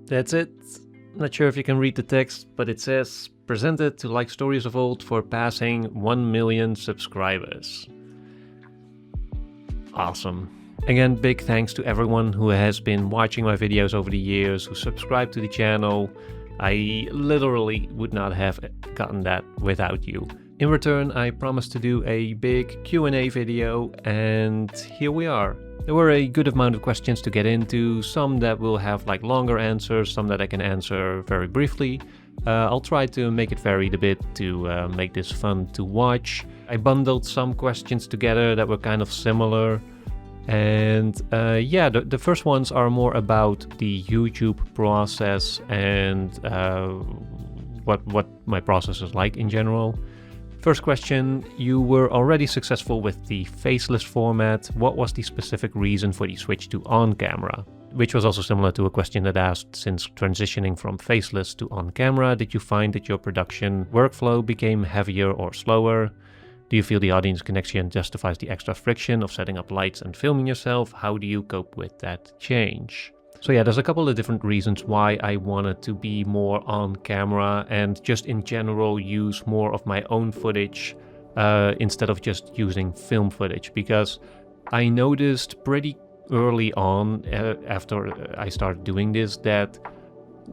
That's it. Not sure if you can read the text, but it says, presented to Like Stories of Old for passing 1 million subscribers. Awesome. Again, big thanks to everyone who has been watching my videos over the years, who subscribed to the channel. I literally would not have gotten that without you. In return, I promised to do a big Q&A video, and here we are. There were a good amount of questions to get into, some that will have like longer answers, some that I can answer very briefly. I'll try to make it varied a bit to make this fun to watch. I bundled some questions together that were kind of similar. And yeah, the first ones are more about the YouTube process and what my process is like in general. First question, you were already successful with the faceless format. What was the specific reason for the switch to on-camera? Which was also similar to a question that asked, since transitioning from faceless to on-camera, did you find that your production workflow became heavier or slower? Do you feel the audience connection justifies the extra friction of setting up lights and filming yourself? How do you cope with that change? So yeah, there's a couple of different reasons why I wanted to be more on camera and just in general use more of my own footage instead of just using film footage, because I noticed pretty early on after I started doing this that,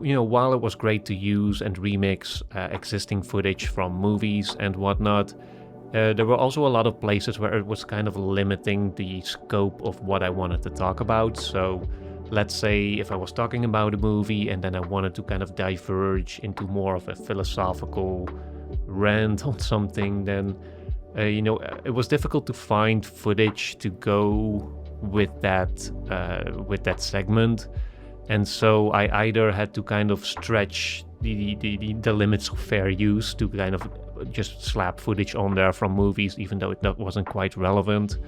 you know, while it was great to use and remix existing footage from movies and whatnot, there were also a lot of places where it was kind of limiting the scope of what I wanted to talk about. So let's say if I was talking about a movie and then I wanted to kind of diverge into more of a philosophical rant on something, then, you know, it was difficult to find footage to go with that segment. And so I either had to kind of stretch the limits of fair use to kind of just slap footage on there from movies, even though it wasn't quite relevant,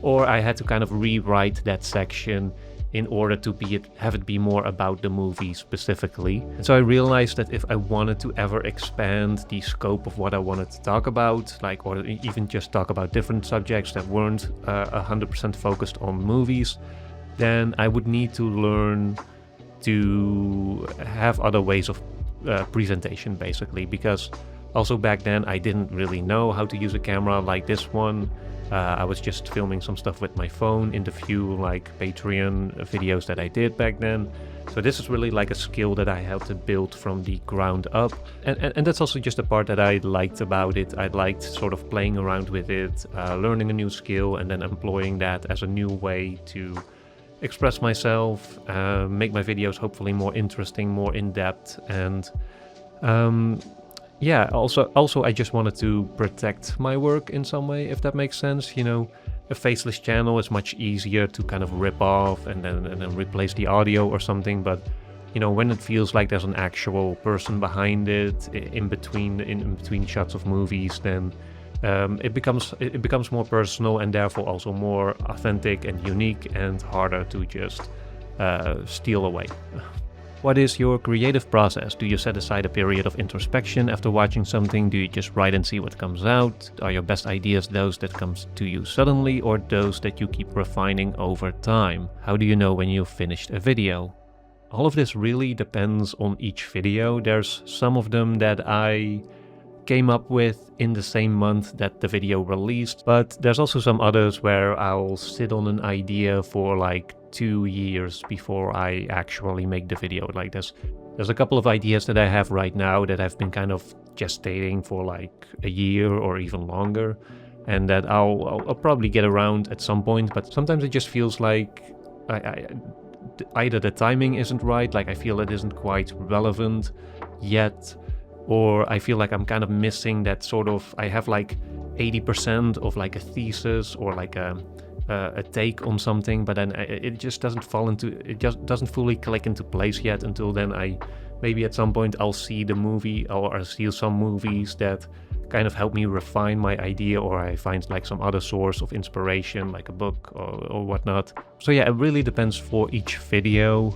or I had to kind of rewrite that section in order to have it be more about the movie specifically. And so I realized that if I wanted to ever expand the scope of what I wanted to talk about, like, or even just talk about different subjects that weren't 100% focused on movies, then I would need to learn to have other ways of presentation, basically, because also back then I didn't really know how to use a camera like this one. I was just filming some stuff with my phone in the few like Patreon videos that I did back then. So this is really like a skill that I had to build from the ground up. And that's also just the part that I liked about it. I liked sort of playing around with it, learning a new skill and then employing that as a new way to express myself, make my videos hopefully more interesting, more in-depth, and yeah, also I just wanted to protect my work in some way, if that makes sense. You know, a faceless channel is much easier to kind of rip off and then replace the audio or something, but you know, when it feels like there's an actual person behind it in between shots of movies, then it becomes more personal and therefore also more authentic and unique and harder to just steal away. What is your creative process? Do you set aside a period of introspection after watching something? Do you just write and see what comes out? Are your best ideas those that come to you suddenly or those that you keep refining over time? How do you know when you've finished a video? All of this really depends on each video. There's some of them that I came up with in the same month that the video released, but there's also some others where I'll sit on an idea for like 2 years before I actually make the video. Like there's a couple of ideas that I have right now that have been kind of gestating for like a year or even longer, and that I'll probably get around at some point, but sometimes it just feels like either the timing isn't right, like I feel it isn't quite relevant yet, or I feel like I'm kind of missing that sort of, I have like 80% of like a thesis or like a take on something, but then it just doesn't doesn't fully click into place yet. Until then, maybe at some point I'll see the movie, or I'll see some movies that kind of help me refine my idea, or I find like some other source of inspiration, like a book or whatnot. So yeah, it really depends for each video.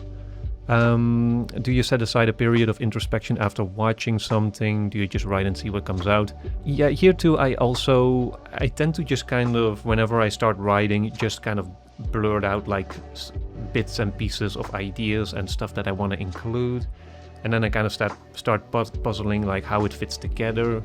Do you set aside a period of introspection after watching something? Do you just write and see what comes out? Yeah, here too, I tend to just kind of, whenever I start writing, just kind of blurt out like bits and pieces of ideas and stuff that I want to include, and then I kind of start puzzling like how it fits together.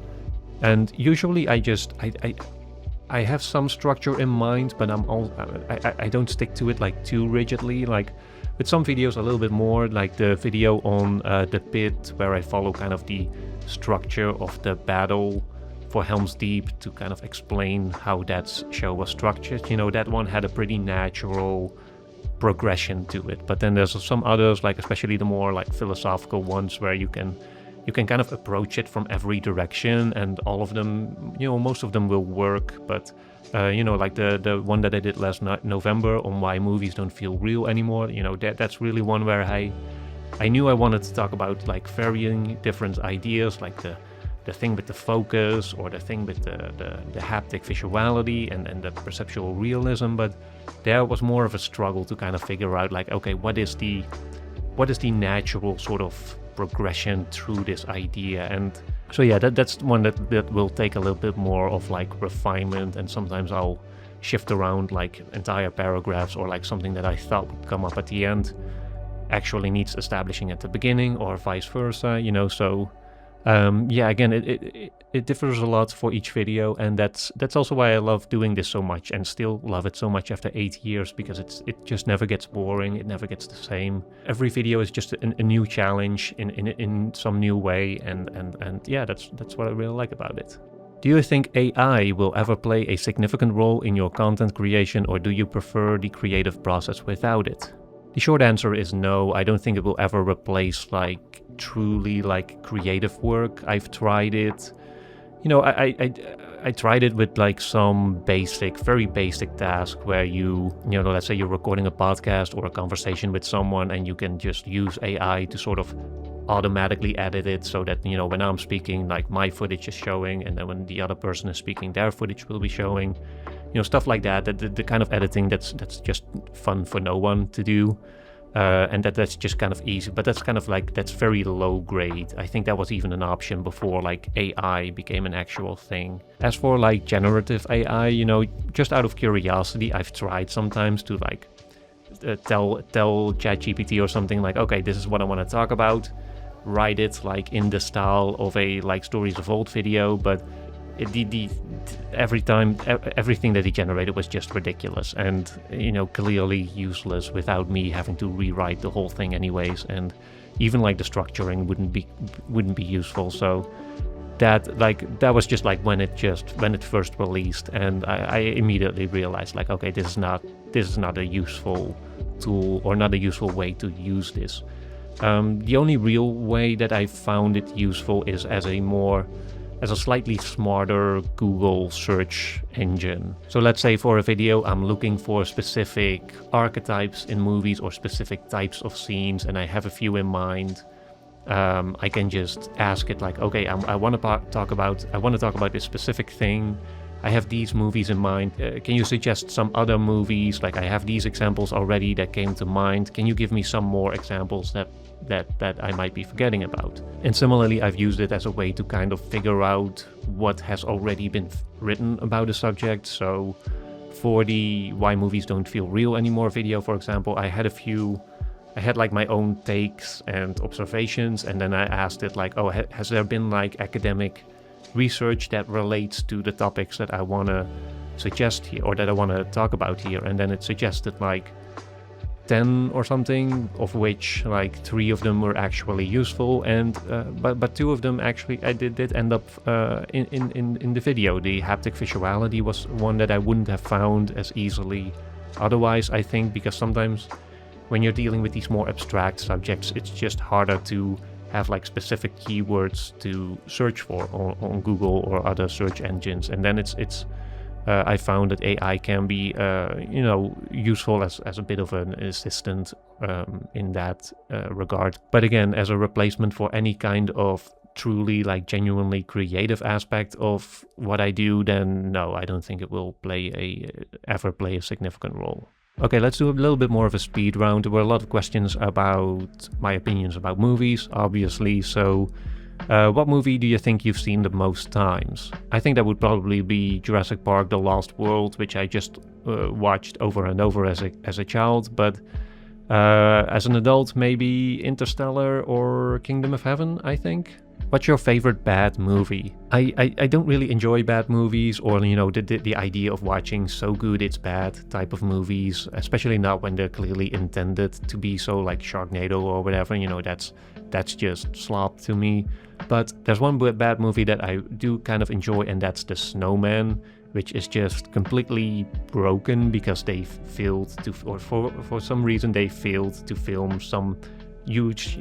And usually I have some structure in mind, but I don't stick to it like too rigidly. Like with some videos a little bit more, like the video on the pit, where I follow kind of the structure of the battle for Helm's Deep to kind of explain how that show was structured. You know, that one had a pretty natural progression to it. But then there's some others, like especially the more like philosophical ones, where you can kind of approach it from every direction, and all of them, you know, most of them will work. But you know, like the one that I did last November on why movies don't feel real anymore, you know, that's really one where I knew I wanted to talk about like varying different ideas, like the thing with the focus, or the thing with the haptic visuality and the perceptual realism. But there was more of a struggle to kind of figure out like, okay, what is the natural sort of progression through this idea. And so yeah, that's one that will take a little bit more of like refinement, and sometimes I'll shift around like entire paragraphs, or like something that I thought would come up at the end actually needs establishing at the beginning, or vice versa, you know. So yeah, again, it differs a lot for each video, and that's also why I love doing this so much, and still love it so much after 8 years, because it just never gets boring, it never gets the same. Every video is just a new challenge in some new way, and yeah, that's what I really like about it. Do you think AI will ever play a significant role in your content creation, or do you prefer the creative process without it? The short answer is no. I don't think it will ever replace like truly like creative work. I've tried it. You know, I tried it with like some very basic task where you know, let's say you're recording a podcast or a conversation with someone, and you can just use AI to sort of automatically edit it so that, you know, when I'm speaking, like my footage is showing, and then when the other person is speaking, their footage will be showing. You know, stuff like that. The kind of editing that's just fun for no one to do. And that's just kind of easy, but that's kind of like, that's very low grade. I think that was even an option before like AI became an actual thing. As for like generative AI, you know, just out of curiosity, I've tried sometimes to like tell ChatGPT or something like, okay, this is what I want to talk about, write it like in the style of a like Stories of Old video, but every time everything that he generated was just ridiculous, and, you know, clearly useless without me having to rewrite the whole thing anyways, and even like the structuring wouldn't be useful. So that was just like when it first released, and I immediately realized like, okay, this is not a useful tool, or not a useful way to use this. The only real way that I found it useful is as a slightly smarter Google search engine. So let's say for a video, I'm looking for specific archetypes in movies or specific types of scenes, and I have a few in mind. I can just ask it like, okay, I want to talk about this specific thing. I have these movies in mind. Can you suggest some other movies? Like, I have these examples already that came to mind. Can you give me some more examples that I might be forgetting about? And similarly, I've used it as a way to kind of figure out what has already been written about a subject. So for the Why Movies Don't Feel Real Anymore video, for example, I had like my own takes and observations, and then I asked it like, oh, has there been like academic research that relates to the topics that I want to suggest here, or that I want to talk about here? And then it suggested like 10 or something, of which like 3 of them were actually useful, and but 2 of them actually I did end up in the video. The haptic visuality was one that I wouldn't have found as easily otherwise, I think, because sometimes when you're dealing with these more abstract subjects, it's just harder to have like specific keywords to search for on Google or other search engines, and then I found that AI can be you know, useful as a bit of an assistant in that regard. But again, as a replacement for any kind of truly like genuinely creative aspect of what I do, then no, I don't think it will ever play a significant role. Okay, let's do a little bit more of a speed round. There were a lot of questions about my opinions about movies, obviously, so What movie do you think you've seen the most times? I think that would probably be Jurassic Park: The Lost World, which I just watched over and over as a child, but as an adult, maybe Interstellar or Kingdom of Heaven, I think. What's your favorite bad movie? I don't really enjoy bad movies, or the idea of watching so good it's bad type of movies, especially not when they're clearly intended to be so, like Sharknado or whatever. That's just slop to me. But there's one bad movie that I do kind of enjoy, and that's The Snowman, which is just completely broken because they failed to, or for some reason they failed to film some huge,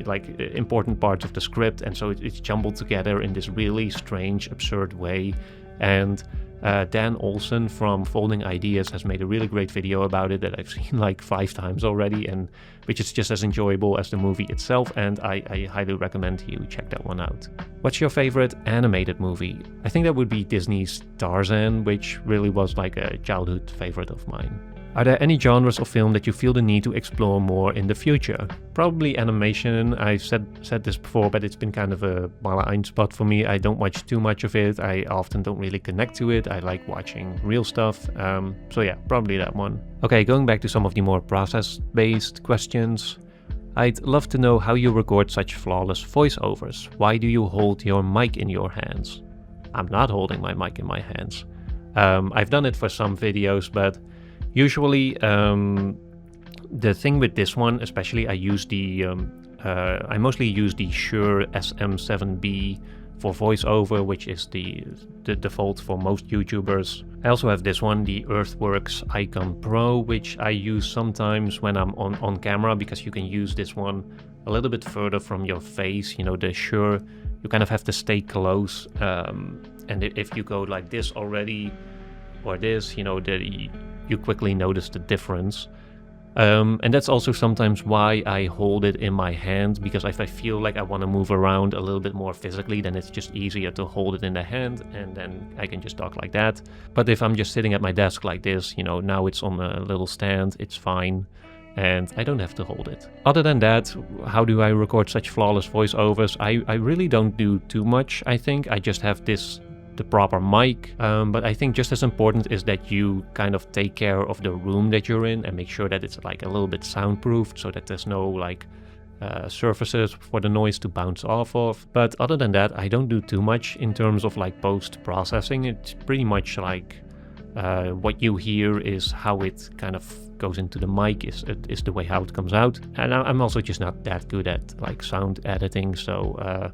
important parts of the script, and so it's jumbled together in this really strange, absurd way. And Dan Olsen from Folding Ideas has made a really great video about it that I've seen like 5 times already, and which is just as enjoyable as the movie itself, and I highly recommend you check that one out. What's your favorite animated movie? I think that would be Disney's Tarzan, which really was like a childhood favorite of mine. Are there any genres of film that you feel the need to explore more in the future? Probably animation. I've said this before, but it's been kind of a blind spot for me. I don't watch too much of it. I often don't really connect to it. I like watching real stuff. So yeah, probably that one. Okay, going back to some of the more process-based questions. I'd love to know how you record such flawless voiceovers. Why do you hold your mic in your hands? I'm not holding my mic in my hands. I've done it for some videos, but usually, the thing with this one, especially, I mostly use the Shure SM7B for voiceover, which is the default for most YouTubers. I also have this one, the Earthworks Icon Pro, which I use sometimes when I'm on camera, because you can use this one a little bit further from your face. The Shure, you kind of have to stay close, and if you go like this already, or this, you quickly notice the difference. And that's also sometimes why I hold it in my hand, because if I feel like I want to move around a little bit more physically, then it's just easier to hold it in the hand, and then I can just talk like that. But if I'm just sitting at my desk like this, now it's on a little stand, it's fine, and I don't have to hold it. Other than that, how do I record such flawless voiceovers? I really don't do too much, I think. I just have the proper mic, but I think just as important is that you kind of take care of the room that you're in and make sure that it's like a little bit soundproofed, so that there's no surfaces for the noise to bounce off of. But other than that, I don't do too much in terms of post-processing. It's pretty much what you hear is how it kind of goes into the mic, is the way how it comes out. And I'm also just not that good at sound editing, so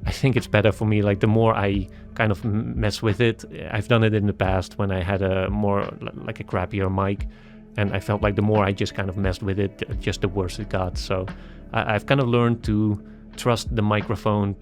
I think it's better for me, the more I kind of mess with it. I've done it in the past when I had a more, a crappier mic, and I felt like the more I just kind of messed with it, just the worse it got. So I've kind of learned to trust the microphone,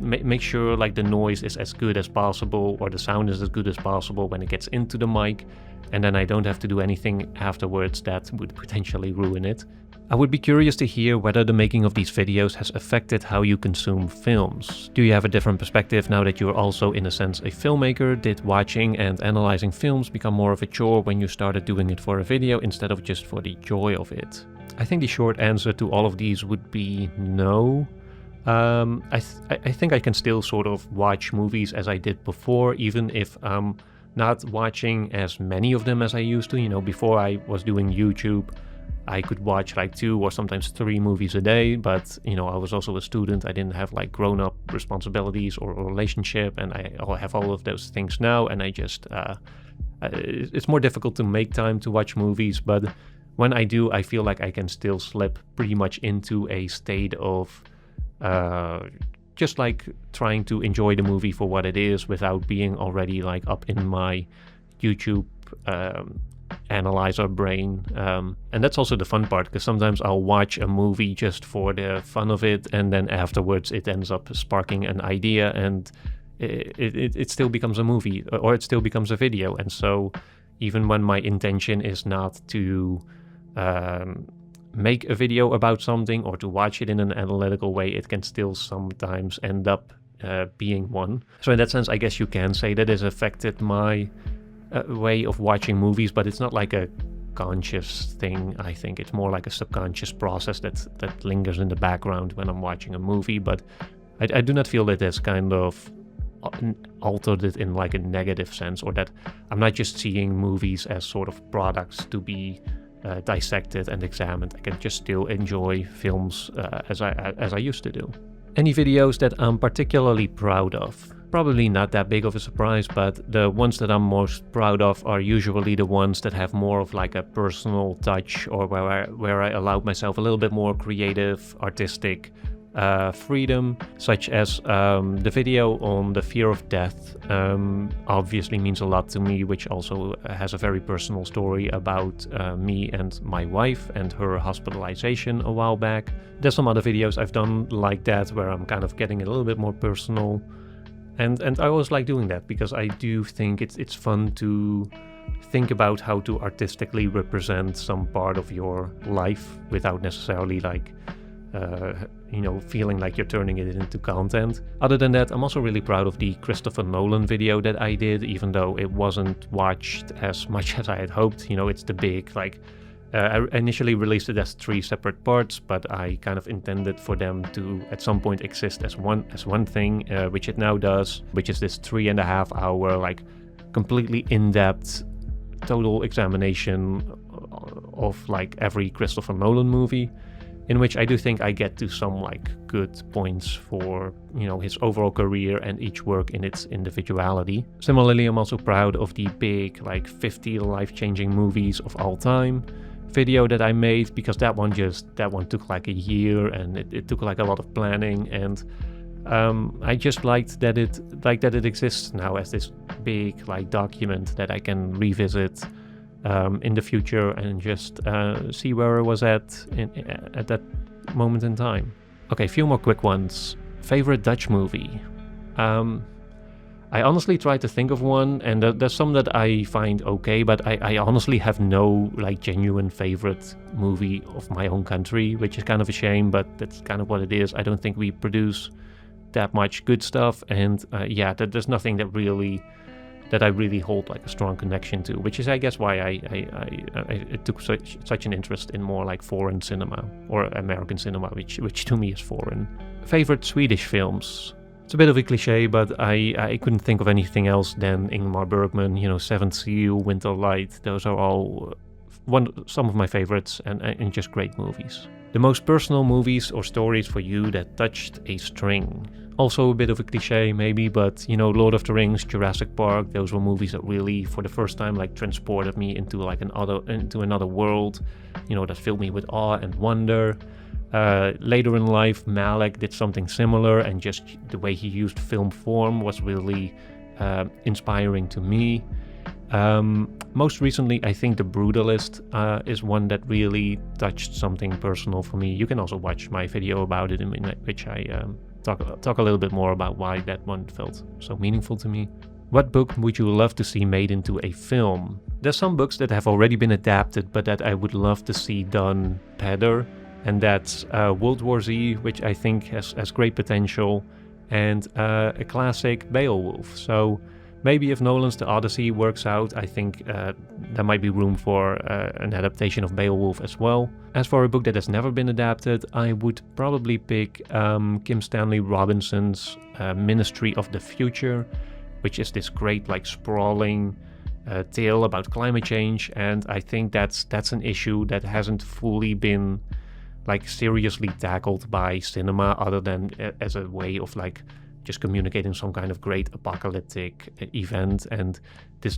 make sure the noise is as good as possible, or the sound is as good as possible when it gets into the mic, and then I don't have to do anything afterwards that would potentially ruin it. I would be curious to hear whether the making of these videos has affected how you consume films. Do you have a different perspective now that you're also, in a sense, a filmmaker? Did watching and analyzing films become more of a chore when you started doing it for a video instead of just for the joy of it? I think the short answer to all of these would be no. I think I can still sort of watch movies as I did before, even if I'm not watching as many of them as I used to. Before I was doing YouTube, I could watch 2 or sometimes 3 movies a day, but I was also a student. I didn't have grown-up responsibilities or a relationship, and I have all of those things now, and I just it's more difficult to make time to watch movies. But when I do, I feel like I can still slip pretty much into a state of just trying to enjoy the movie for what it is without being already up in my YouTube analyzer brain, and that's also the fun part, because sometimes I'll watch a movie just for the fun of it, and then afterwards it ends up sparking an idea, and it still becomes a movie, or it still becomes a video. And so even when my intention is not to make a video about something or to watch it in an analytical way, it can still sometimes end up being one. So in that sense, I guess you can say that has affected my way of watching movies, but it's not a conscious thing. I think it's more a subconscious process that lingers in the background when I'm watching a movie. But I do not feel that that's kind of altered it in like a negative sense, or that I'm not just seeing movies as sort of products to be dissected and examined. I can just still enjoy films as I used to do. Any videos that I'm particularly proud of? Probably not that big of a surprise, but the ones that I'm most proud of are usually the ones that have more of like a personal touch, or where I allowed myself a little bit more creative, artistic freedom, such as the video on the fear of death. Obviously means a lot to me, which also has a very personal story about me and my wife and her hospitalization a while back. There's some other videos I've done like that where I'm kind of getting a little bit more personal, and I always like doing that because I do think it's fun to think about how to artistically represent some part of your life without necessarily like feeling like you're turning it into content. Other than that, I'm also really proud of the Christopher Nolan video that I did, even though it wasn't watched as much as I had hoped. It's the big, like, I initially released it as 3 separate parts, but I kind of intended for them to at some point exist as one thing, which it now does, which is this 3.5 hour, like, completely in-depth, total examination of like every Christopher Nolan movie, in which I do think I get to some like good points for, his overall career and each work in its individuality. Similarly, I'm also proud of the big like 50 life-changing movies of all time video that I made, because that one took like a year, and it took like a lot of planning, and I just liked that it exists now as this big like document that I can revisit in the future and just see where I was at that moment in time. Okay, a few more quick ones. Favorite Dutch movie? I honestly tried to think of one, and there's some that I find okay, but I honestly have no like genuine favorite movie of my own country, which is kind of a shame, but that's kind of what it is. I don't think we produce that much good stuff, and there's nothing that I really hold like a strong connection to, which is I guess why I took such an interest in more like foreign cinema, or American cinema, which to me is foreign. Favorite Swedish films? It's a bit of a cliche, but I couldn't think of anything else than Ingmar Bergman, Seventh Seal, Winter Light. Those are all some of my favorites, and just great movies. The most personal movies or stories for you that touched a string? Also a bit of a cliche maybe, but Lord of the Rings, Jurassic Park, those were movies that really for the first time like transported me into like another world, that filled me with awe and wonder. Later in life, Malick did something similar, and just the way he used film form was really inspiring to me. Most recently, I think The Brutalist is one that really touched something personal for me. You can also watch my video about it, in which I talk a little bit more about why that one felt so meaningful to me. What book would you love to see made into a film? There's some books that have already been adapted, but that I would love to see done better. And that's World War Z, which I think has great potential, and a classic Beowulf. So maybe if Nolan's The Odyssey works out, I think there might be room for an adaptation of Beowulf as well. As for a book that has never been adapted, I would probably pick Kim Stanley Robinson's Ministry of the Future, which is this great like sprawling tale about climate change, and I think that's an issue that hasn't fully been like seriously tackled by cinema, other than as a way of like just communicating some kind of great apocalyptic event. And this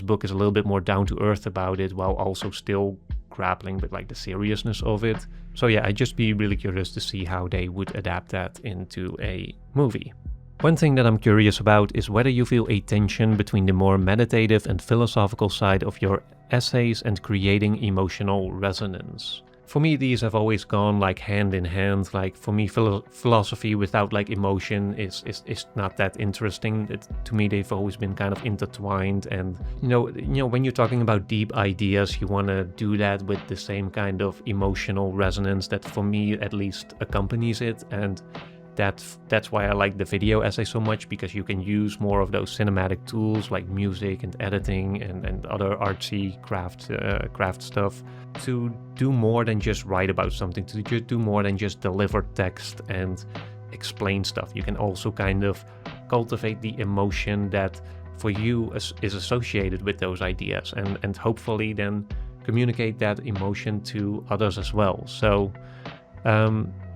book is a little bit more down to earth about it, while also still grappling with like the seriousness of it. So yeah, I'd just be really curious to see how they would adapt that into a movie. One thing that I'm curious about is whether you feel a tension between the more meditative and philosophical side of your essays and creating emotional resonance. For me, these have always gone like hand in hand. Like for me, philosophy without like emotion is not that interesting. To me, they've always been kind of intertwined. And when you're talking about deep ideas, you want to do that with the same kind of emotional resonance that, for me at least, accompanies it. And that's why I like the video essay so much, because you can use more of those cinematic tools like music and editing and other artsy craft stuff to do more than just write about something, to just do more than just deliver text and explain stuff. You can also kind of cultivate the emotion that for you is associated with those ideas, and hopefully then communicate that emotion to others as well. So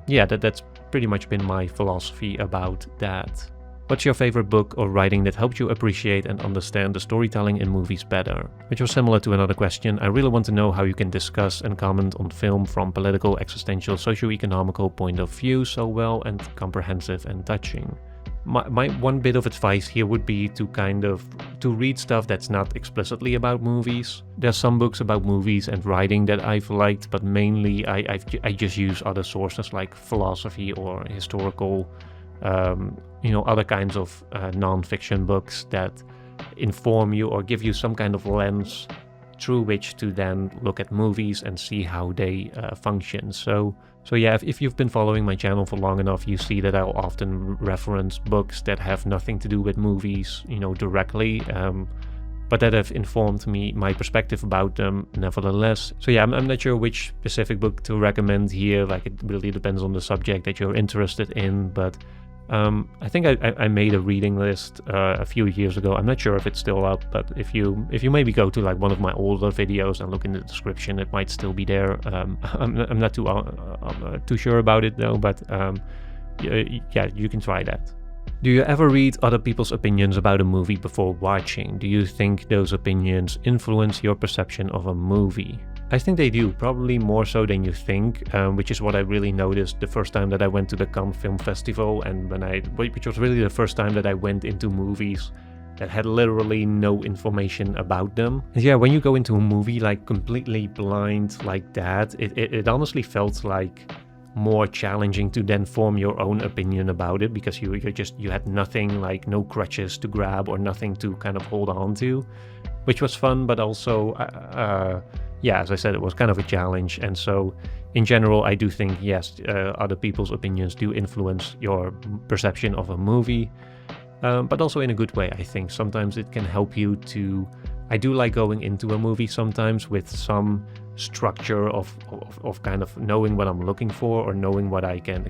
yeah, that's pretty much been my philosophy about that. What's your favorite book or writing that helped you appreciate and understand the storytelling in movies better? Which was similar to another question. I really want to know how you can discuss and comment on film from political, existential, socio-economical point of view so well and comprehensive and touching. My one bit of advice here would be to read stuff that's not explicitly about movies. There's some books about movies and writing that I've liked, but mainly I just use other sources like philosophy or historical, other kinds of non-fiction books that inform you or give you some kind of lens through which to then look at movies and see how they function. So yeah, if you've been following my channel for long enough, you see that I'll often reference books that have nothing to do with movies, directly, but that have informed me, my perspective about them nevertheless. So yeah, I'm not sure which specific book to recommend here. Like, it really depends on the subject that you're interested in, but I think I made a reading list a few years ago. I'm not sure if it's still up, but if you maybe go to like one of my older videos and look in the description, it might still be there. I'm not too sure about it though, but yeah, you can try that. Do you ever read other people's opinions about a movie before watching? Do you think those opinions influence your perception of a movie? I think they do, probably more so than you think, which is what I really noticed the first time that I went to the Cannes Film Festival, and which was really the first time that I went into movies that had literally no information about them. And yeah, when you go into a movie like completely blind like that, it honestly felt like more challenging to then form your own opinion about it, because you had nothing, like no crutches to grab or nothing to kind of hold on to, which was fun, but also yeah, as I said, it was kind of a challenge. And so in general, I do think, yes, other people's opinions do influence your perception of a movie, but also in a good way. I think sometimes it can help you to, I do like going into a movie sometimes with some structure of kind of knowing what I'm looking for, or knowing what I can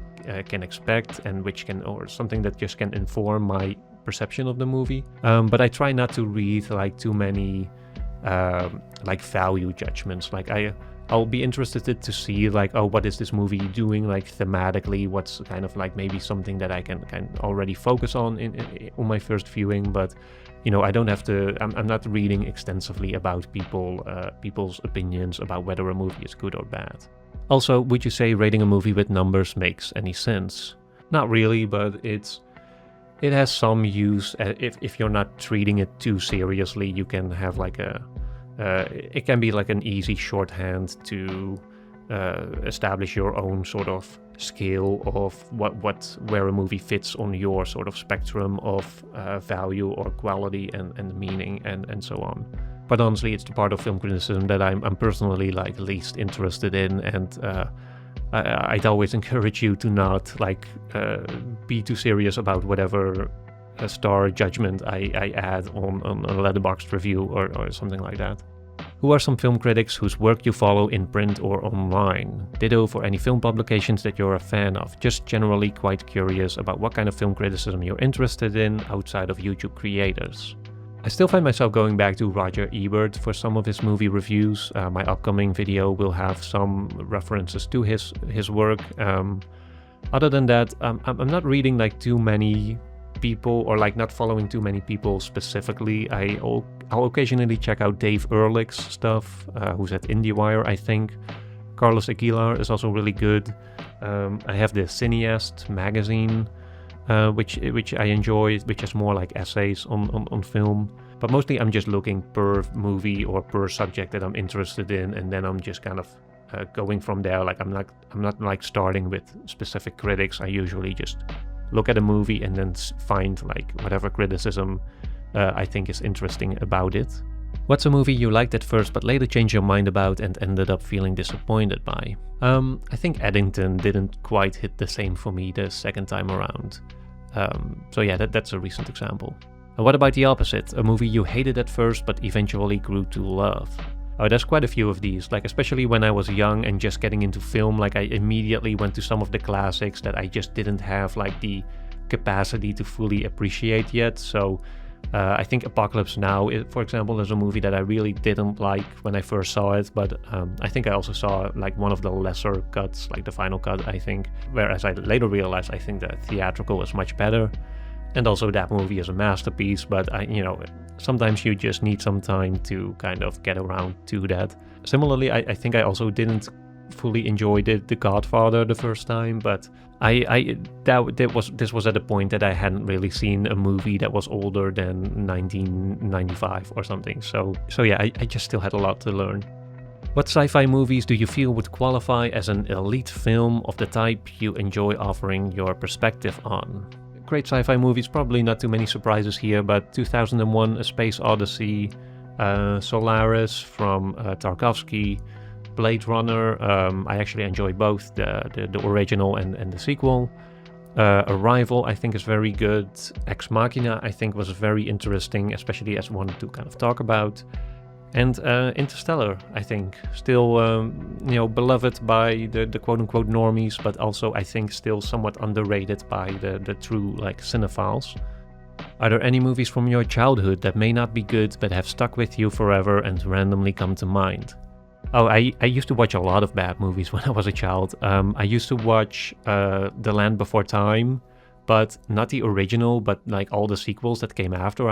expect, and or something that just can inform my perception of the movie. But I try not to read like too many like value judgments. Like I'll be interested to see like, oh, what is this movie doing like thematically? What's kind of like maybe something that I can already focus on on my first viewing, but I don't have to, I'm not reading extensively about people's opinions about whether a movie is good or bad. Also, would you say rating a movie with numbers makes any sense? Not really, but it has some use. If you're not treating it too seriously, you can have like it can be like an easy shorthand to establish your own sort of scale of where a movie fits on your sort of spectrum of value or quality and meaning and so on. But honestly, it's the part of film criticism that I'm personally like least interested in, and I'd always encourage you to not like be too serious about whatever star judgment I add on a Letterboxd review or something like that. Who are some film critics whose work you follow in print or online? Ditto for any film publications that you're a fan of. Just generally quite curious about what kind of film criticism you're interested in outside of YouTube creators. I still find myself going back to Roger Ebert for some of his movie reviews. My upcoming video will have some references to his work. Other than that, I'm not reading like too many people, or like not following too many people specifically. I'll occasionally check out Dave Ehrlich's stuff, who's at IndieWire, I think. Carlos Aguilar is also really good. I have the Cineast magazine, which I enjoy, which is more like essays on film. But mostly I'm just looking per movie or per subject that I'm interested in, and then I'm just kind of going from there. Like I'm not like starting with specific critics. I usually just look at a movie and then find like whatever criticism I think is interesting about it. What's a movie you liked at first but later changed your mind about and ended up feeling disappointed by? I think Eddington didn't quite hit the same for me the second time around. So yeah, that's a recent example. What about the opposite? A movie you hated at first but eventually grew to love? Oh, there's quite a few of these, like especially when I was young and just getting into film, like I immediately went to some of the classics that I just didn't have like the capacity to fully appreciate yet. So I think Apocalypse Now, for example, is a movie that I really didn't like when I first saw it, but I think I also saw like one of the lesser cuts, like the final cut, I think, whereas I later realized I think the theatrical was much better. And also that movie is a masterpiece, but sometimes you just need some time to kind of get around to that. Similarly, I think I also didn't fully enjoy The Godfather the first time, but this was at a point that I hadn't really seen a movie that was older than 1995 or something. So yeah, I just still had a lot to learn. What sci-fi movies do you feel would qualify as an elite film of the type you enjoy offering your perspective on? Great sci-fi movies, probably not too many surprises here, but 2001: A Space Odyssey, Solaris from Tarkovsky, Blade Runner, I actually enjoy both the original and the sequel. Arrival, I think, is very good. Ex Machina, I think, was very interesting, especially as one to kind of talk about. And Interstellar, I think, still beloved by the quote-unquote normies, but also I think still somewhat underrated by the true like cinephiles. Are there any movies from your childhood that may not be good but have stuck with you forever and randomly come to mind? Oh, I used to watch a lot of bad movies when I was a child. I used to watch The Land Before Time, but not the original, but like all the sequels that came after.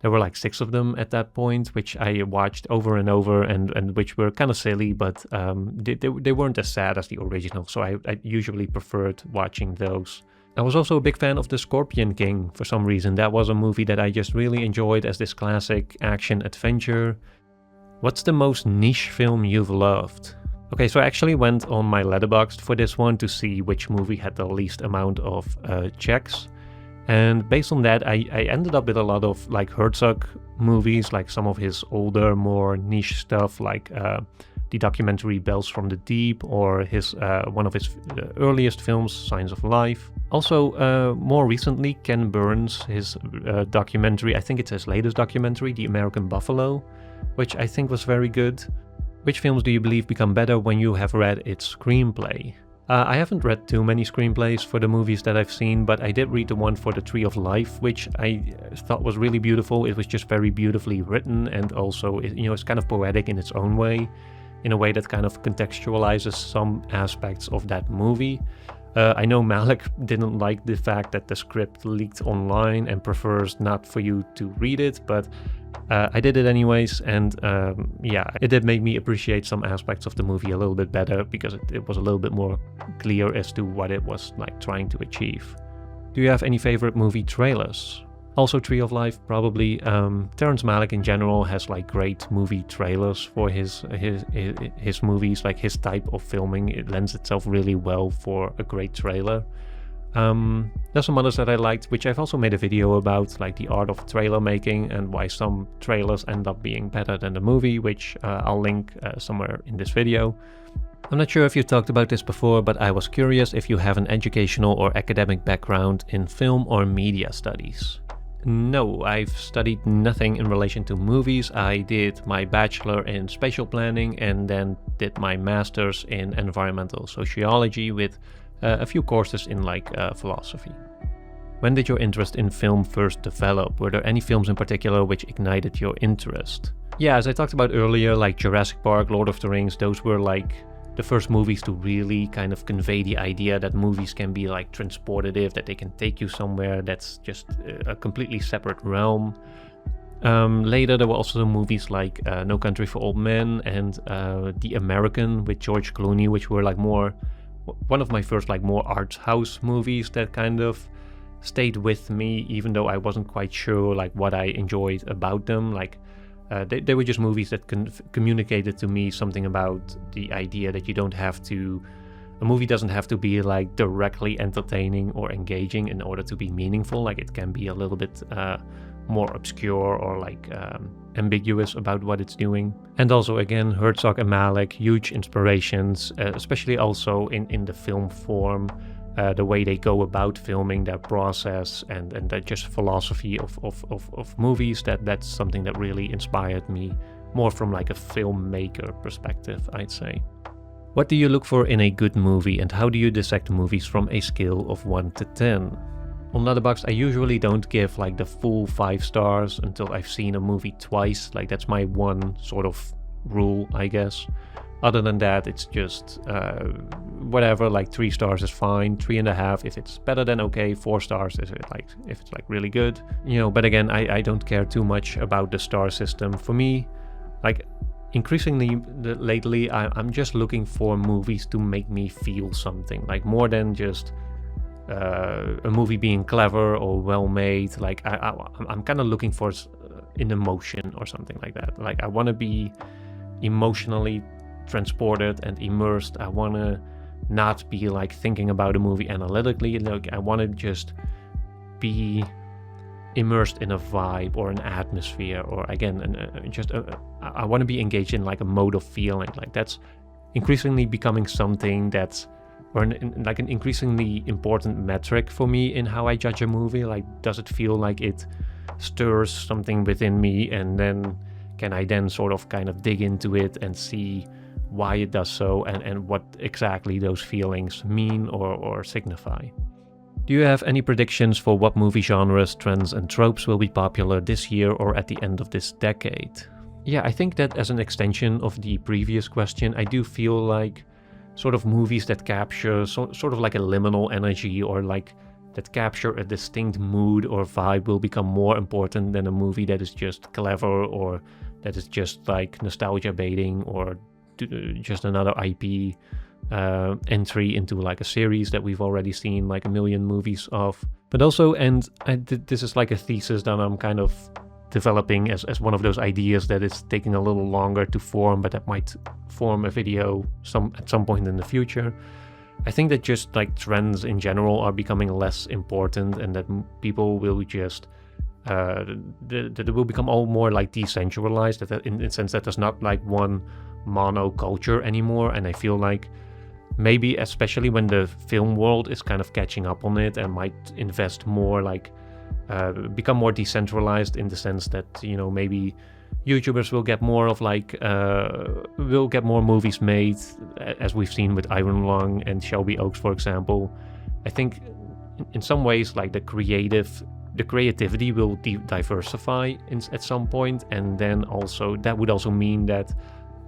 There were like 6 of them at that point, which I watched over and over, and which were kind of silly, but they weren't as sad as the original, so I usually preferred watching those. I was also a big fan of The Scorpion King for some reason. That was a movie that I just really enjoyed as this classic action adventure. What's the most niche film you've loved? Okay, so I actually went on my Letterboxd for this one to see which movie had the least amount of checks. And based on that, I ended up with a lot of like Herzog movies, like some of his older, more niche stuff, like the documentary Bells from the Deep, or one of his earliest films, Signs of Life. Also, more recently, Ken Burns, his documentary, I think it's his latest documentary, The American Buffalo, which I think was very good. Which films do you believe become better when you have read its screenplay? I haven't read too many screenplays for the movies that I've seen, but I did read the one for The Tree of Life, which I thought was really beautiful. It was just very beautifully written, and also it's kind of poetic in its own way, in a way that kind of contextualizes some aspects of that movie. I know Malik didn't like the fact that the script leaked online and prefers not for you to read it, but I did it anyways, and it did make me appreciate some aspects of the movie a little bit better, because it was a little bit more clear as to what it was like trying to achieve. Do you have any favorite movie trailers? Also Tree of Life, probably. Terrence Malick in general has like great movie trailers for his movies, like his type of filming. It lends itself really well for a great trailer. There's some others that I liked, which I've also made a video about, like the art of trailer making and why some trailers end up being better than the movie, which I'll link somewhere in this video. I'm not sure if you talked about this before, but I was curious if you have an educational or academic background in film or media studies. No, I've studied nothing in relation to movies. I did my bachelor in spatial planning and then did my master's in environmental sociology with a few courses in philosophy. When did your interest in film first develop? Were there any films in particular which ignited your interest? Yeah, as I talked about earlier, like Jurassic Park, Lord of the Rings, those were like the first movies to really kind of convey the idea that movies can be like transportative, that they can take you somewhere that's just a completely separate realm. Later there were also movies like No Country for Old Men and The American with George Clooney, which were like one of my first like more art house movies that kind of stayed with me, even though I wasn't quite sure like what I enjoyed about them. Like they were just movies that communicated to me something about the idea that a movie doesn't have to be like directly entertaining or engaging in order to be meaningful. Like it can be a little bit more obscure or like ambiguous about what it's doing. And also again, Herzog and Malick, huge inspirations, especially also in the film form, the way they go about filming, their process, and that just philosophy of movies. That's something that really inspired me more from like a filmmaker perspective, I'd say. What do you look for in a good movie, and how do you dissect movies from a scale of 1 to 10? On Letterboxd, I usually don't give like the full 5 stars until I've seen a movie twice. Like that's my one sort of rule, I guess. Other than that, it's just whatever. Like 3 stars is fine, 3.5 if it's better than okay, 4 stars if it's like really good. You know, but again, I don't care too much about the star system. For me, like increasingly lately, I'm just looking for movies to make me feel something, like more than just a movie being clever or well made. Like I'm kind of looking for an emotion or something like that. Like I want to be emotionally transported and immersed. I want to not be like thinking about a movie analytically. Like I want to just be immersed in a vibe or an atmosphere, or again, I want to be engaged in like a mode of feeling. Like that's increasingly becoming something that's, or like an increasingly important metric for me in how I judge a movie. Like, does it feel like it stirs something within me, and then can I then sort of kind of dig into it and see why it does so, and what exactly those feelings mean or signify. Do you have any predictions for what movie genres, trends and tropes will be popular this year or at the end of this decade? Yeah, I think that as an extension of the previous question, I do feel like sort of movies that capture sort of like a liminal energy, or like that capture a distinct mood or vibe, will become more important than a movie that is just clever, or that is just like nostalgia baiting, or just another IP entry into like a series that we've already seen like a million movies of. But also, and this is like a thesis that I'm kind of developing as one of those ideas that is taking a little longer to form, but that might form a video at some point in the future. I think that just like trends in general are becoming less important, and that people will just that it will become all more like decentralized, that in the sense that there's not like one monoculture anymore. And I feel like maybe especially when the film world is kind of catching up on it and might invest more, like become more decentralized, in the sense that, you know, maybe YouTubers will get more of like will get more movies made, as we've seen with Iron Lung and Shelby Oaks, for example. I think in some ways like the creativity will diversify at some point, and then also that would also mean that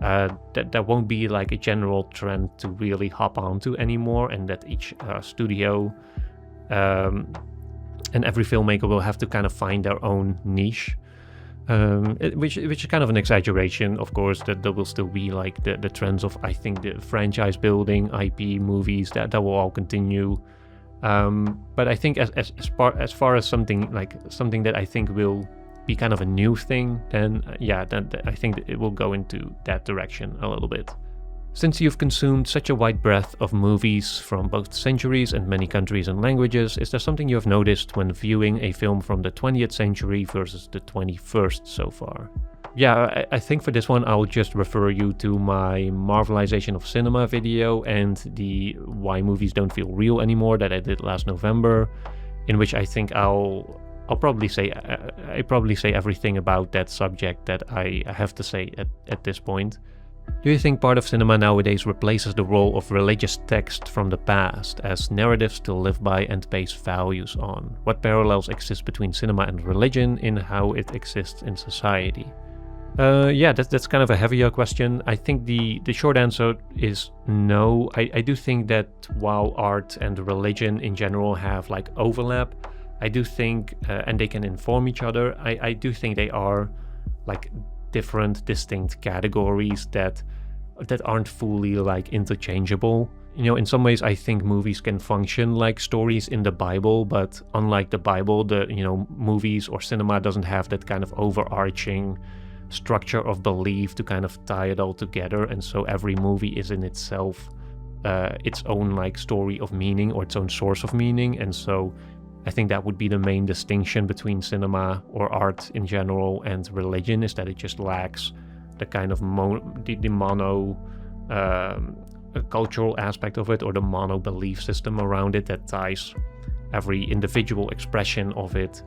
that won't be like a general trend to really hop onto anymore, and that each studio and every filmmaker will have to kind of find their own niche, which is kind of an exaggeration, of course, that there will still be like the trends of, I think, the franchise building, IP movies, that will all continue. But I think as far as something that I think will be kind of a new thing, then I think it will go into that direction a little bit. Since you've consumed such a wide breadth of movies from both centuries and many countries and languages, is there something you have noticed when viewing a film from the 20th century versus the 21st so far? Yeah, I think for this one I'll just refer you to my Marvelization of Cinema video and the Why Movies Don't Feel Real Anymore that I did last November, in which I think I'll probably say everything about that subject that I have to say at this point. Do you think part of cinema nowadays replaces the role of religious text from the past as narratives to live by and base values on? What parallels exist between cinema and religion in how it exists in society? That's kind of a heavier question. I think the short answer is no. I do think that while art and religion in general have like overlap, I do think, and they can inform each other, I do think they are like different, distinct categories that aren't fully like interchangeable. You know, in some ways I think movies can function like stories in the Bible, but unlike the Bible, movies or cinema doesn't have that kind of overarching structure of belief to kind of tie it all together, and so every movie is in itself its own like story of meaning or its own source of meaning. And so I think that would be the main distinction between cinema or art in general and religion, is that it just lacks the kind of the mono cultural aspect of it, or the mono belief system around it that ties every individual expression of it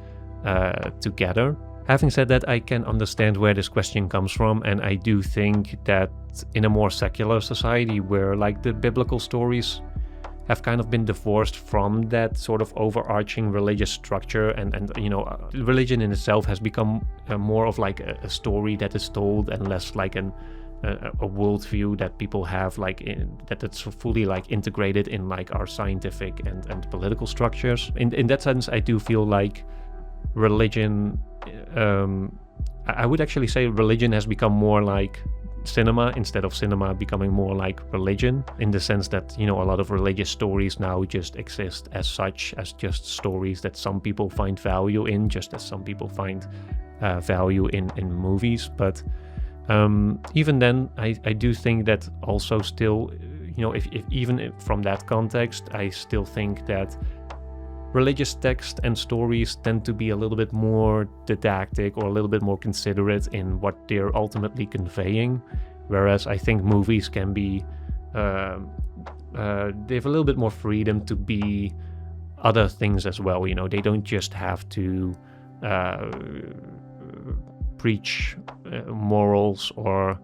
together. Having said that, I can understand where this question comes from, and I do think that in a more secular society where like the biblical stories have kind of been divorced from that sort of overarching religious structure, and you know, religion in itself has become more of like a story that is told and less like a worldview that people have, like that's fully like integrated in like our scientific and political structures. In that sense, I do feel like religion, I would actually say religion has become more like cinema instead of cinema becoming more like religion, in the sense that, you know, a lot of religious stories now just exist as such, as just stories that some people find value in, just as some people find value in movies. But even then, I do think that also still, you know, if even from that context, I still think that religious text and stories tend to be a little bit more didactic or a little bit more considerate in what they're ultimately conveying, whereas I think movies can be, they have a little bit more freedom to be other things as well. You know, they don't just have to preach morals or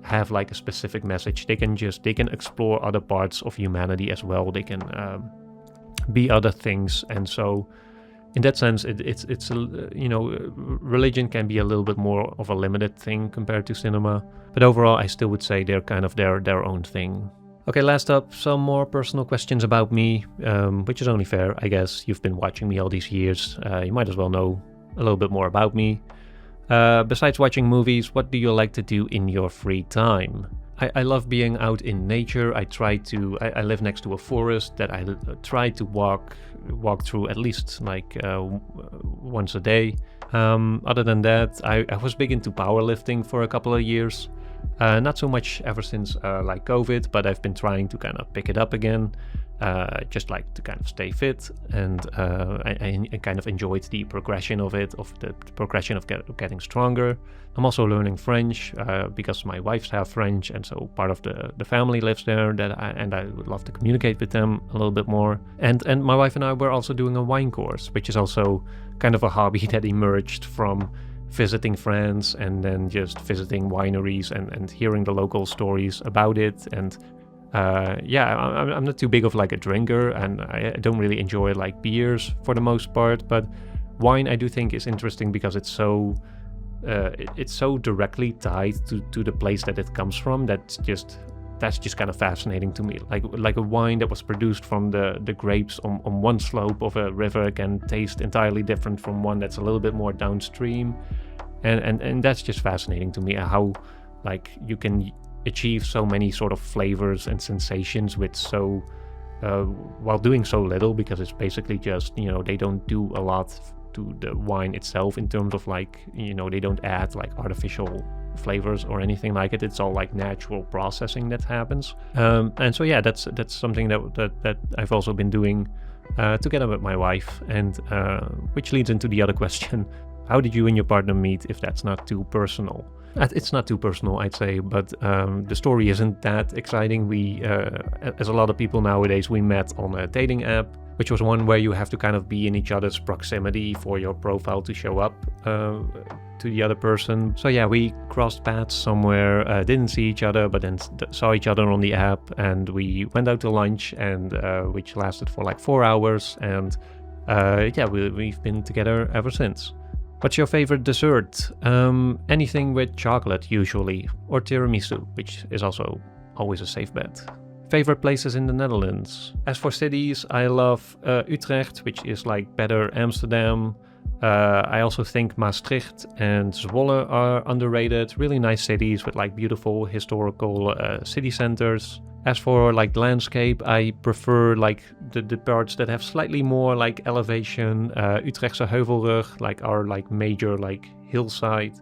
have like a specific message. They can explore other parts of humanity as well. They can be other things, and so in that sense, it's you know, religion can be a little bit more of a limited thing compared to cinema. But overall, I still would say they're kind of their own thing. Okay, last up, some more personal questions about me, which is only fair, I guess. You've been watching me all these years. You might as well know a little bit more about me. Besides watching movies, what do you like to do in your free time? I love being out in nature. I live next to a forest that I try to walk through at least like once a day. Other than that, I was big into powerlifting for a couple of years. Not so much ever since like COVID, but I've been trying to kind of pick it up again. Just like to kind of stay fit, and I kind of enjoyed the progression of it, of the progression of getting stronger. I'm also learning French because my wife's half French, and so part of the family lives there, and I would love to communicate with them a little bit more. And my wife and I were also doing a wine course, which is also kind of a hobby that emerged from visiting France and then just visiting wineries and hearing the local stories about it. And I'm not too big of like a drinker, and I don't really enjoy like beers for the most part, but wine I do think is interesting because it's so directly tied to the place that it comes from. That's just kind of fascinating to me. Like a wine that was produced from the grapes on one slope of a river can taste entirely different from one that's a little bit more downstream, and that's just fascinating to me, how like you can achieve so many sort of flavors and sensations with so while doing so little, because it's basically just, you know, they don't do a lot to the wine itself in terms of like, you know, they don't add like artificial flavors or anything like it. It's all like natural processing that happens, and so yeah, that's something that I've also been doing together with my wife, and which leads into the other question: how did you and your partner meet, if that's not too personal? It's not too personal, I'd say, but the story isn't that exciting. We, as a lot of people nowadays, we met on a dating app, which was one where you have to kind of be in each other's proximity for your profile to show up to the other person. So yeah, we crossed paths somewhere, didn't see each other, but then saw each other on the app, and we went out to lunch, and which lasted for like 4 hours, and we've been together ever since. What's your favorite dessert? Anything with chocolate, usually, or tiramisu, which is also always a safe bet. Favorite places in the Netherlands? As for cities, I love Utrecht, which is like better Amsterdam. I also think Maastricht and Zwolle are underrated. Really nice cities with like beautiful historical city centers. As for like landscape, I prefer like the parts that have slightly more like elevation. Utrechtse Heuvelrug, like our like major like hillside.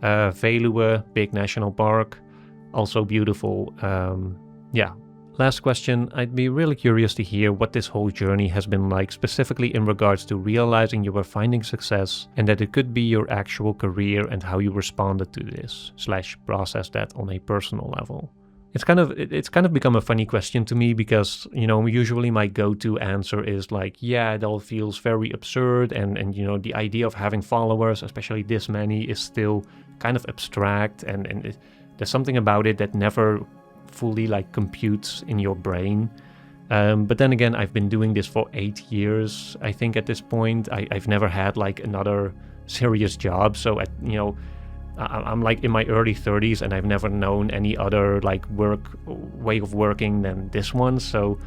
Veluwe, big national park, also beautiful. Last question, I'd be really curious to hear what this whole journey has been like, specifically in regards to realizing you were finding success and that it could be your actual career, and how you responded to this / processed that on a personal level. It's kind of become a funny question to me because, usually my go-to answer is like, yeah, it all feels very absurd, and the idea of having followers, especially this many, is still kind of abstract, and there's something about it that never fully like computes in your brain. But then again, I've been doing this for 8 years, I think, at this point. I've never had like another serious job, so I'm like in my early 30s, and I've never known any other like way of working than this one. So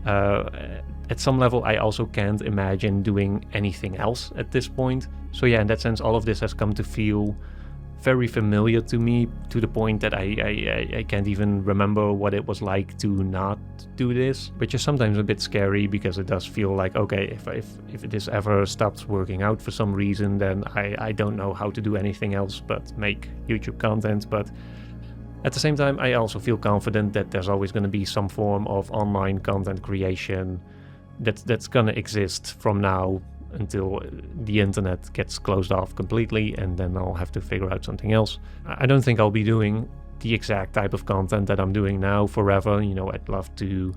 at some level, I also can't imagine doing anything else at this point. So yeah, in that sense, all of this has come to feel very familiar to me, to the point that I can't even remember what it was like to not do this, which is sometimes a bit scary, because it does feel like, okay, if this ever stops working out for some reason, then I don't know how to do anything else but make YouTube content. But at the same time, I also feel confident that there's always going to be some form of online content creation that's going to exist from now until the internet gets closed off completely, and then I'll have to figure out something else. I don't think I'll be doing the exact type of content that I'm doing now forever. I'd love to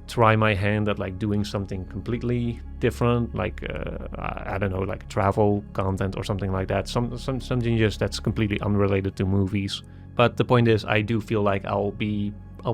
try my hand at like doing something completely different, like I don't know, like travel content or something like that. Something just that's completely unrelated to movies. But the point is, I do feel like I'll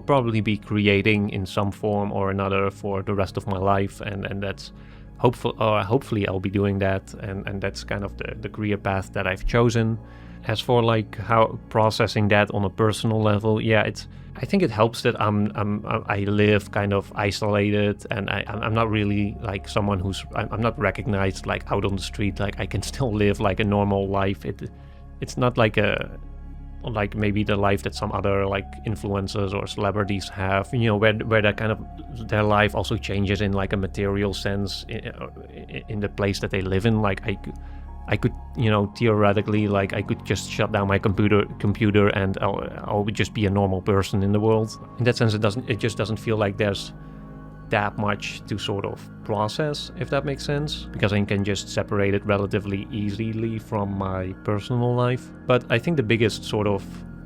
probably be creating in some form or another for the rest of my life, and that's hopefully I'll be doing that, and that's kind of the career path that I've chosen. As for like how processing that on a personal level, yeah, I think it helps that I live kind of isolated, and I'm not really like someone I'm not recognized like out on the street. Like I can still live like a normal life. It's not like maybe the life that some other like influencers or celebrities have, where that kind of their life also changes in like a material sense in the place that they live in. Like I could theoretically, like I could just shut down my computer and I'll just be a normal person in the world. In that sense, it just doesn't feel like there's that much to sort of process, if that makes sense, because I can just separate it relatively easily from my personal life. But I think the biggest sort of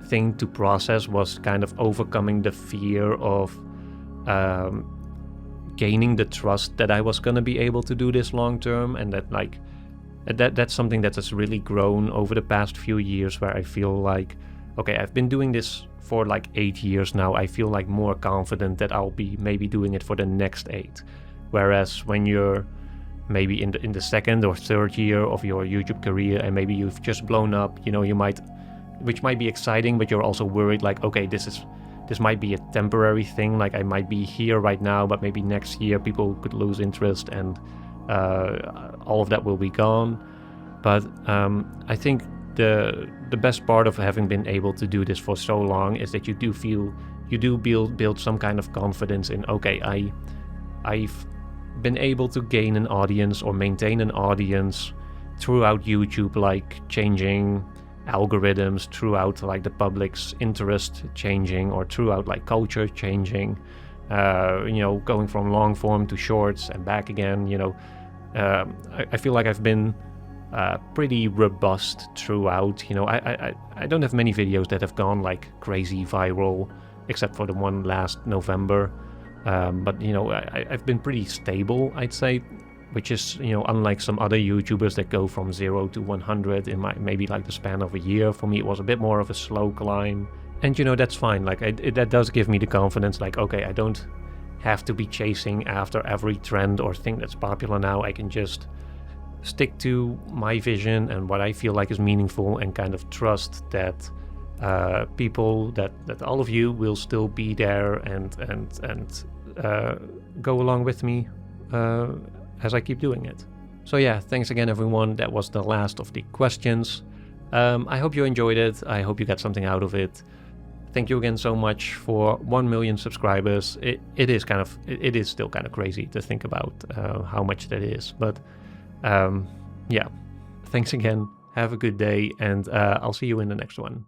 thing to process was kind of overcoming the fear of gaining the trust that I was going to be able to do this long term, and that's something that has really grown over the past few years, where I feel like, okay, I've been doing this for like 8 years now. I feel like more confident that I'll be maybe doing it for the next 8. Whereas when you're maybe in the second or third year of your YouTube career, and maybe you've just blown up, which might be exciting, but you're also worried like, okay, this might be a temporary thing. Like I might be here right now, but maybe next year people could lose interest, and all of that will be gone. But I think the best part of having been able to do this for so long is that you do build some kind of confidence in, okay, I've been able to gain an audience or maintain an audience throughout YouTube, like changing algorithms, throughout like the public's interest changing, or throughout like culture changing, going from long form to shorts and back again. I feel like I've been pretty robust throughout. I don't have many videos that have gone like crazy viral, except for the one last November. But I've been pretty stable, I'd say, which is unlike some other YouTubers that go from 0 to 100 in maybe like the span of a year. For me, it was a bit more of a slow climb, and that's fine. Like that does give me the confidence. Like, okay, I don't have to be chasing after every trend or thing that's popular now. I can just stick to my vision and what I feel like is meaningful, and kind of trust that people, that all of you will still be there and go along with me as I keep doing it. So yeah, thanks again everyone. That was the last of the questions. I hope you enjoyed it. I hope you got something out of it. Thank you again so much for 1 million subscribers. It is still kind of crazy to think about how much that is. But yeah, thanks again. Have a good day, and I'll see you in the next one.